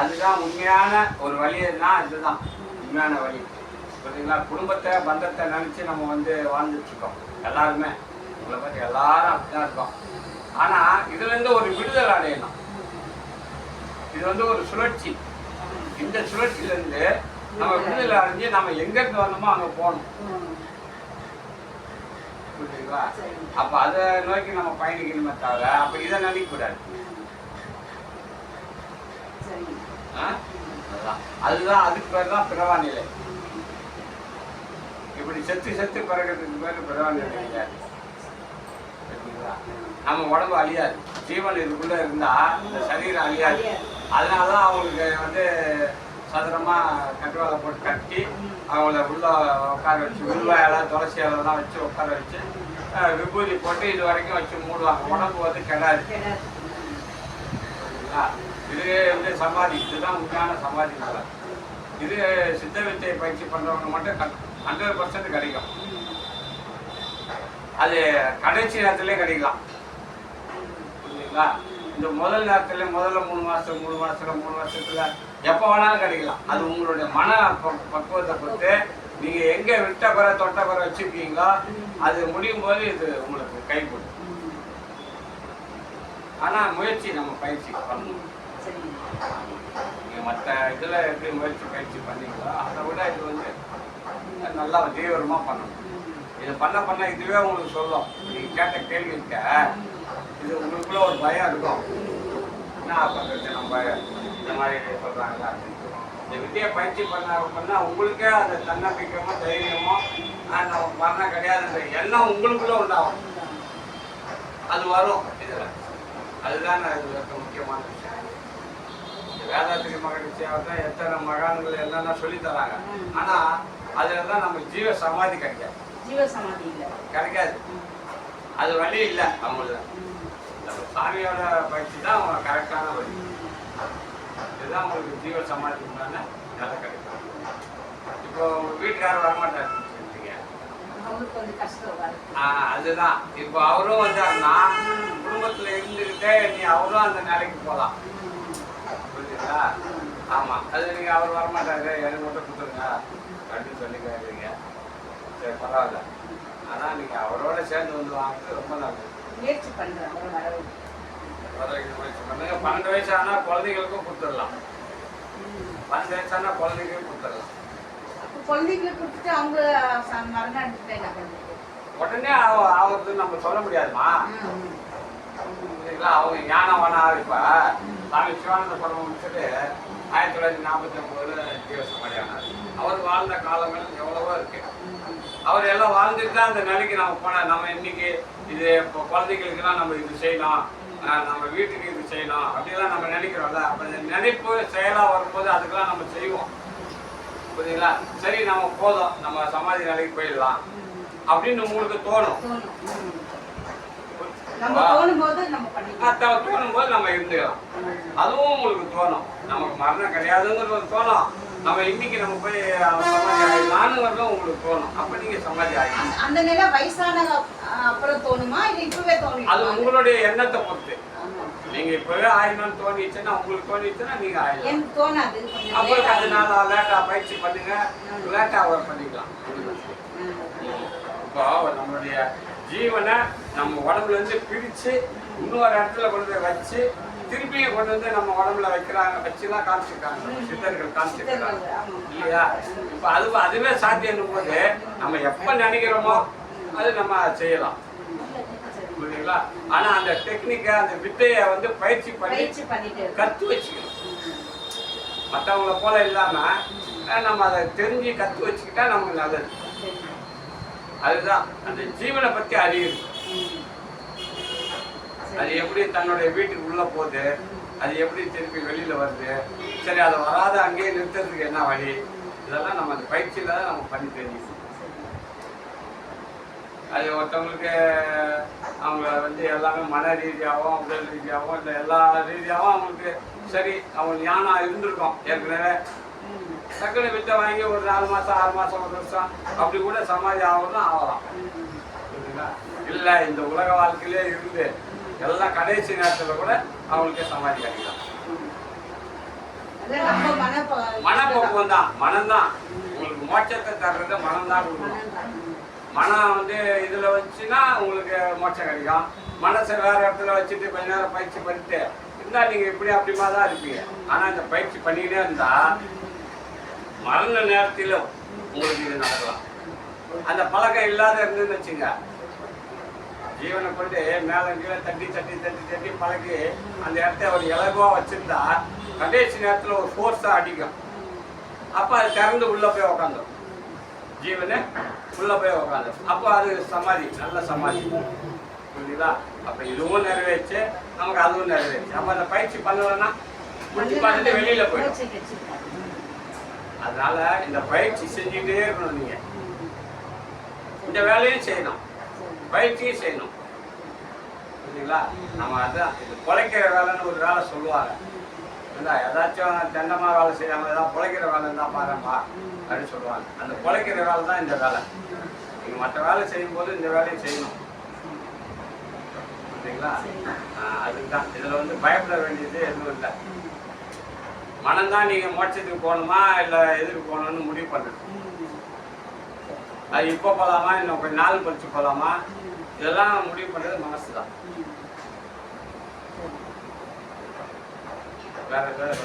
அதுதான் உண்மையான ஒரு வழினா இதுதான் உண்மையான வழி. பார்த்தீங்களா? குடும்பத்தை பந்தத்தை நினச்சி நம்ம வந்து வாழ்ந்துட்டுருக்கோம் எல்லாருமே. உங்களை பற்றி எல்லாரும் அப்படிதான் இருக்கோம். ஆனால் இதுலேருந்து ஒரு விடுதலை அடையணும். இது வந்து ஒரு சுழற்சி. இந்த சுழற்சியிலேருந்து நம்ம விடுதலை அடைஞ்சு நம்ம எங்கேருந்து வரணுமோ அங்கே போகணும். புரியுதுங்களா? அப்போ அதை நோக்கி நம்ம பயணிக்கணுமே தவிர அப்போ இதை நினைக்கக்கூடாது. அதுதான் அதுக்கு பேர் தான் பிறவா நிலை. இப்படி செத்து பிறகுறதுக்கு பேர் பிறவா நிலை கிடையாது. நம்ம உடம்பு அழியாது. ஜீவன் இதுக்குள்ள இருந்தா இந்த சரீரம் அழியாது. அதனாலதான் அவங்களுக்கு வந்து சதுரமா கட்டுவாலை போட்டு கட்டி அவங்கள உள்ள உட்கார வச்சு வில்வாயெல்லாம் துளசி இலைலாம் வச்சு உட்கார வச்சு விபூதி போட்டு இது வரைக்கும் வச்சு மூடுவாங்க. உடம்பு வந்து கெடாது. இது வந்து சமாதி. இதுதான் உண்மையான சமாதி நிலை. இது சித்த வித்தை பயிற்சி பண்றவங்க மட்டும் 100% கிடைக்கும். அது கடைசி நேரத்திலே கிடைக்கலாம். புரியுதுங்களா? இந்த முதல் நேரத்துல முதல்ல 3 மாசத்துல எப்போ வேணாலும் கிடைக்கலாம். அது உங்களுடைய மன பக்குவத்தை பொறுத்து நீங்க எங்க விட்ட குறை தொட்ட குறை வச்சிருக்கீங்களோ அது முடியும் போது இது உங்களுக்கு கைப்படும். ஆனா முயற்சி நம்ம பயிற்சி பண்ணணும். நீங்க மற்ற இதுல எப்படி முயற்சி பயிற்சி பண்ணீங்களோ அதை விட இது வந்து நல்லா தீவிரமா பண்ணணும். இது பண்ண இதுவே உங்களுக்கு சொல்லும். நீங்க கேட்ட கேள்வி இருக்க இது உங்களுக்குள்ள ஒரு பயம் இருக்கும். என்ன பண்றது நம்ம இந்த மாதிரி சொல்றாங்களா? இந்த வித்தியை பயிற்சி பண்ணா உங்களுக்கே அந்த தன்னம்பிக்கையமோ தைரியமோ நம்ம மரணம் கிடையாதுன்ற எண்ணம் உங்களுக்குள்ள உண்டாகும். அது வரும். இதுல அதுதான் இது முக்கியமான விஷயம். வேதாத்திரி மகிழ்ச்சியாக எத்தனை மகான்கள் என்னென்ன சொல்லி தராங்க. ஆனா அதுல தான் நம்ம ஜீவ சமாதி கிடைக்காது. கிடைக்காது. அது வழி இல்லை அவங்கள. நம்ம சாமியோட பயிற்சி தான் அவங்க கரெக்டான வழி. இதுதான் உங்களுக்கு ஜீவ சமாதி உண்டான நல்லா கிடைக்கும். இப்போ உங்க வீட்டுக்காரர் வரமாட்டாரு. அதுதான் இப்போ அவரும் வந்தாருன்னா குடும்பத்துல இருந்துகிட்டே நீ அவரும் அந்த நிலைக்கு போகலாம். புரியுதுங்களா? ஆமா. அது நீங்க அவர் வரமாட்டாரு எனக்கு மட்டும் கொடுத்துருங்க அப்படின்னு சொல்லி கேட்குறீங்க. சரி பரவாயில்ல. ஆனா நீங்க அவரோட சேர்ந்து வந்து வாங்கிட்டு ரொம்ப நல்லது. முயற்சி பண்ணுங்க. 12 வயசு ஆனா குழந்தைகளுக்கும் கொடுத்துடலாம். 12 வயசு ஆனா குழந்தைகளுக்கும் கொடுத்துடலாம். குழந்தைகளுக்கு கொடுத்துட்டு அவங்க மரணம் உடனே அவருக்கு நம்ம சொல்ல முடியாதுமா. அவங்க ஞானவானா இப்ப சாமி சிவானந்த படம் முடிச்சுட்டு 1949 ஜீவசமாதி ஆனார். அவர் வாழ்ந்த காலங்கள் எவ்வளவோ இருக்கு. அவர் எல்லாம் வாழ்ந்துட்டு தான் அந்த நிலைக்கு நம்ம போன. நம்ம இன்னைக்கு இது இப்போ குழந்தைகளுக்குலாம் நம்ம இது செய்யணும், நம்ம வீட்டுக்கு இது செய்யணும் அப்படிலாம் நம்ம நினைக்கிறோம்ல. அப்போ இந்த நினைப்பு செயலாக வரும்போது அதுக்கெல்லாம் நம்ம செய்வோம். புரியுதுங்களா? சரி நம்ம போதும் நம்ம சமாதி நிலைக்கு போயிடலாம் அப்படின்னு உங்களுக்கு தோணும். தோணும் போது நம்ம இருந்துக்கலாம். அதுவும் உங்களுக்கு தோணும். நமக்கு மரணம் கிடையாதுங்கிறது தோணும். நம்ம இன்னைக்கு நம்ம போய் சமாதி ஆகிடலான்னு வரலாம் உங்களுக்கு தோணும். அப்ப நீங்க சமாதி ஆகிடலாம். அந்த நிலை வயசான அப்புறம் தோணுமா இல்ல இப்பவே தோணும்? அது உங்களுடைய எண்ணத்தை பொறுத்து. நீங்க இப்பவே ஆயிடணும்னு தோணிச்சுன்னா உங்களுக்கு தோணிச்சுன்னா நீங்க ஆயிடலாம். எனக்கு தோணாது. அப்போ அதனால லேட்டா பயிற்சி பண்ணுங்க. லேட்டா அவர் பண்ணிக்கலாம். இப்போ நம்மளுடைய ஜீவனை நம்ம உடம்புல இருந்து பிரிச்சு இன்னொரு இடத்துல கொண்டு போய் வச்சு திருப்பியும் கொண்டு வந்து நம்ம உடம்புல வச்சுலாம் காமிச்சிருக்காங்க. சித்தர்கள் காமிச்சிருக்காங்க இல்லையா? இப்போ அதுவே சாத்தியம் போது நம்ம எப்ப நினைக்கிறோமோ அது நம்ம செய்யலாம். புரியுதுங்களா? ஆனா அந்த டெக்னிக்கை அந்த வித்தையை வந்து பயிற்சி பண்ணிட்டு கத்து வச்சுக்கணும். மற்றவங்கள போல இல்லாம நம்ம அதை தெரிஞ்சு கத்து வச்சுக்கிட்டா நமக்கு நல்லது. அதுதான் அந்த ஜீவனை பத்தி அறியுது. அது எப்படி தன்னுடைய வீட்டுக்கு உள்ள போகுது, அது எப்படி திருப்பி வெளியில வருது, சரி அதை வராத அங்கேயே நிறுத்துறதுக்கு என்ன வழி, இதெல்லாம் நம்ம அந்த பயிற்சியில தான் நம்ம பண்ணி தெரிஞ்சுக்கணும். அது ஒருத்தவங்களுக்கு அவங்க வந்து எல்லாமே மன ரீதியாகவும் உடல் ரீதியாகவும் இல்லை எல்லா ரீதியாகவும் அவங்களுக்கு சரி அவங்க ஞானம் இருந்திருக்கும். ஏற்கனவே டக்குனு வித்தை வாங்கி ஒரு 4 மாதம் 6 மாதம் 1 வருஷம் அப்படி கூட சமாதி ஆகணும்னு ஆகலாம். புரியுதுங்களா? இல்லை இந்த உலக வாழ்க்கையிலே இருந்து எல்லாம் கடைசி நேரத்தில் கூட அவங்களுக்கே சமாதி கிடைக்கலாம். அதான் நம்ம மனப்பக்குவம் தான், மனம்தான் உங்களுக்கு மோட்சத்தை தர்றது. மனம்தான் கொடுக்கணும். மனம் வந்து இதில் வச்சுன்னா உங்களுக்கு மோட்சம் கிடைக்கும். மனசை வேறு இடத்துல வச்சுட்டு கொஞ்ச நேரம் பயிற்சி பண்ணிட்டு இருந்தால் நீங்கள் இப்படி அப்படிமா தான் இருப்பீங்க. ஆனால் இந்த பயிற்சி பண்ணிக்கிட்டே இருந்தால் மரண நேரத்தில் உங்களுக்கு இது நடக்கலாம். அந்த பழக்கம் இல்லாத இருந்துன்னு வச்சுங்க, ஜீவனை கொண்டு மேலே கீழே தட்டி தட்டி தட்டி தட்டி பழகி அந்த இடத்த ஒரு இலகுவாக வச்சுருந்தா கடைசி நேரத்தில் ஒரு ஃபோர்ஸாக அடிக்கும். அப்போ அது திறந்து உள்ளே போய் உக்காந்துடும். ஜீவனை உள்ளே போய் உக்காந்துடும். அப்போ அது சமாதி, நல்ல சமாதி. புரியுதுங்களா? அப்போ இதுவும் நிறைவேச்சு, நமக்கு அதுவும் நிறைவேச்சு. அப்போ அந்த பயிற்சி பண்ணலைன்னா முடிச்சு பார்த்துட்டு வெளியில் போயிடும். அதனால இந்த பயிற்சி செஞ்சுக்கிட்டே இருக்கணும். நீங்கள் இந்த வேலையும் செய்யணும், பயிற்சியும் செய்யணும். புரியுதுங்களா? நம்ம அதான் இது பொழைக்கிற வேலைன்னு ஒரு வேலை சொல்லுவாங்க. இல்லை ஏதாச்சும் தண்டமாக வேலை செய்யாமல் ஏதாவது பொழைக்கிற வேலைன்னு தான் பாருப்பா அப்படின்னு சொல்லுவாங்க. அந்த பொழைக்கிற வேலை தான் இந்த வேலை. நீங்கள் மற்ற வேலை செய்யும்போது இந்த வேலையும் செய்யணும். புரியுதுங்களா? அதுக்கு தான் இதில் வந்து பயப்பட வேண்டியது எதுவும் இல்லை. மனம்தான் நீங்கள் மோட்சத்துக்கு போகணுமா இல்லை எதுக்கு போகணும்னு முடிவு பண்ணுறது. அது இப்போ போகலாமா, இன்னும் கொஞ்சம் நாள் கழிச்சு போகலாமா, இதெல்லாம் முடிவு பண்ணுறது மனசு தான். வேற ஏதாவது